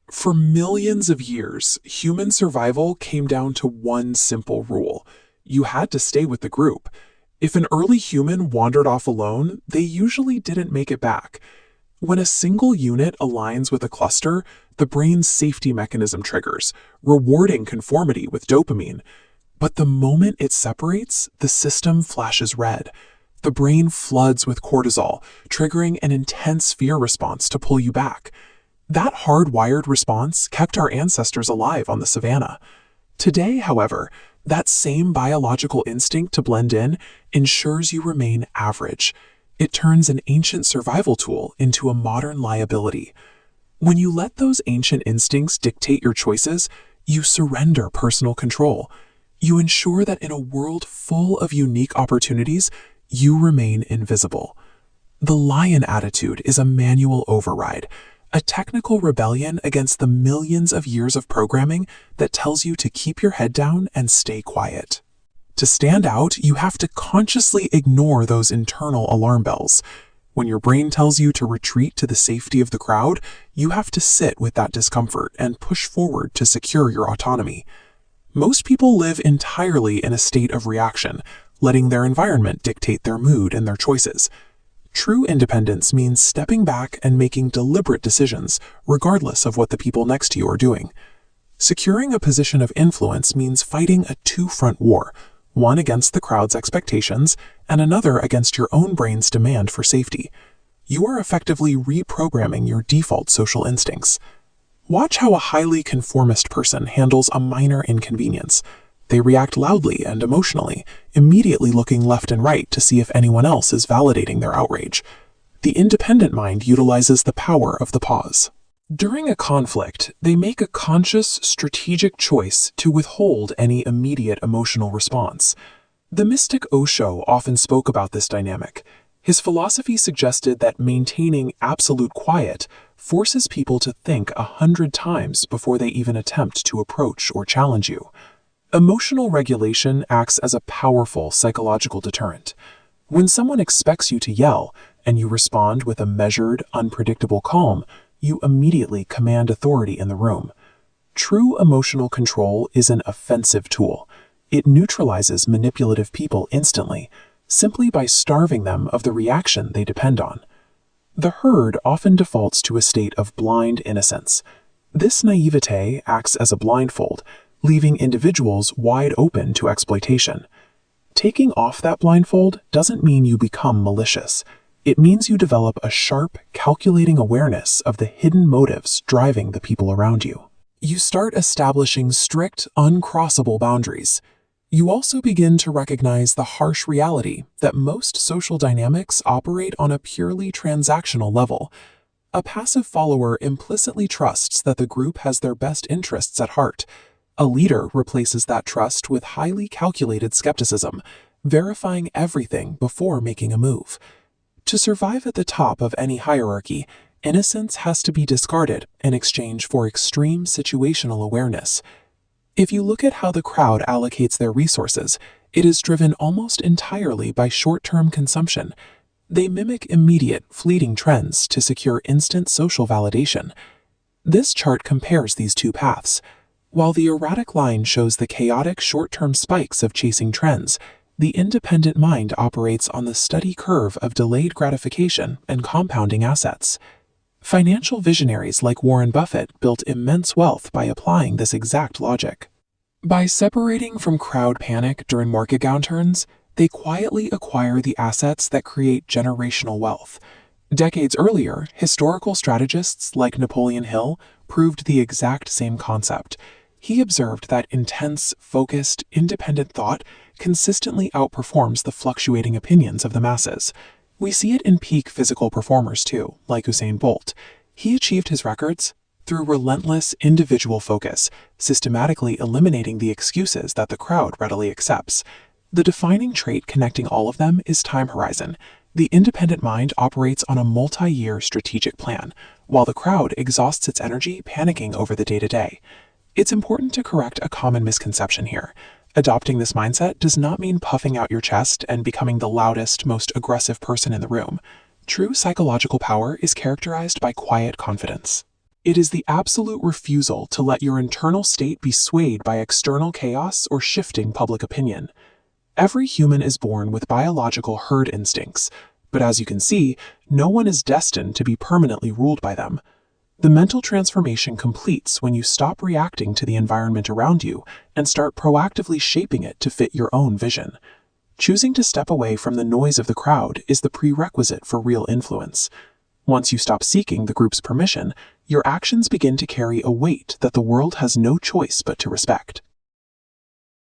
For millions of years, human survival came down to one simple rule. You had to stay with the group. If an early human wandered off alone, they usually didn't make it back. When a single unit aligns with a cluster, the brain's safety mechanism triggers, rewarding conformity with dopamine. But the moment it separates, the system flashes red. The brain floods with cortisol, triggering an intense fear response to pull you back. That hardwired response kept our ancestors alive on the savannah. Today, however, that same biological instinct to blend in ensures you remain average. It turns an ancient survival tool into a modern liability. When you let those ancient instincts dictate your choices, you surrender personal control. You ensure that in a world full of unique opportunities, you remain invisible. The lion attitude is a manual override, a technical rebellion against the millions of years of programming that tells you to keep your head down and stay quiet. To stand out, you have to consciously ignore those internal alarm bells. When your brain tells you to retreat to the safety of the crowd, you have to sit with that discomfort and push forward to secure your autonomy. Most people live entirely in a state of reaction, letting their environment dictate their mood and their choices. True independence means stepping back and making deliberate decisions, regardless of what the people next to you are doing. Securing a position of influence means fighting a two-front war, one against the crowd's expectations and another against your own brain's demand for safety. You are effectively reprogramming your default social instincts. Watch how a highly conformist person handles a minor inconvenience. They react loudly and emotionally, immediately looking left and right to see if anyone else is validating their outrage. The independent mind utilizes the power of the pause. During a conflict, they make a conscious, strategic choice to withhold any immediate emotional response. The mystic Osho often spoke about this dynamic. His philosophy suggested that maintaining absolute quiet forces people to think 100 times before they even attempt to approach or challenge you. Emotional regulation acts as a powerful psychological deterrent. When someone expects you to yell, and you respond with a measured, unpredictable calm, you immediately command authority in the room. True emotional control is an offensive tool. It neutralizes manipulative people instantly, simply by starving them of the reaction they depend on. The herd often defaults to a state of blind innocence. This naivete acts as a blindfold, leaving individuals wide open to exploitation. Taking off that blindfold doesn't mean you become malicious. It means you develop a sharp, calculating awareness of the hidden motives driving the people around you. You start establishing strict, uncrossable boundaries. You also begin to recognize the harsh reality that most social dynamics operate on a purely transactional level. A passive follower implicitly trusts that the group has their best interests at heart. A leader replaces that trust with highly calculated skepticism, verifying everything before making a move. To survive at the top of any hierarchy, innocence has to be discarded in exchange for extreme situational awareness. If you look at how the crowd allocates their resources, it is driven almost entirely by short-term consumption. They mimic immediate, fleeting trends to secure instant social validation. This chart compares these two paths. While the erratic line shows the chaotic short-term spikes of chasing trends, the independent mind operates on the steady curve of delayed gratification and compounding assets. Financial visionaries like Warren Buffett built immense wealth by applying this exact logic. By separating from crowd panic during market downturns, they quietly acquire the assets that create generational wealth. Decades earlier, historical strategists like Napoleon Hill proved the exact same concept. He observed that intense, focused, independent thought consistently outperforms the fluctuating opinions of the masses. We see it in peak physical performers too, like Usain Bolt. He achieved his records through relentless individual focus, systematically eliminating the excuses that the crowd readily accepts. The defining trait connecting all of them is time horizon. The independent mind operates on a multi-year strategic plan, while the crowd exhausts its energy panicking over the day-to-day. It's important to correct a common misconception here. Adopting this mindset does not mean puffing out your chest and becoming the loudest, most aggressive person in the room. True psychological power is characterized by quiet confidence. It is the absolute refusal to let your internal state be swayed by external chaos or shifting public opinion. Every human is born with biological herd instincts, but as you can see, no one is destined to be permanently ruled by them. The mental transformation completes when you stop reacting to the environment around you and start proactively shaping it to fit your own vision. Choosing to step away from the noise of the crowd is the prerequisite for real influence. Once you stop seeking the group's permission, your actions begin to carry a weight that the world has no choice but to respect.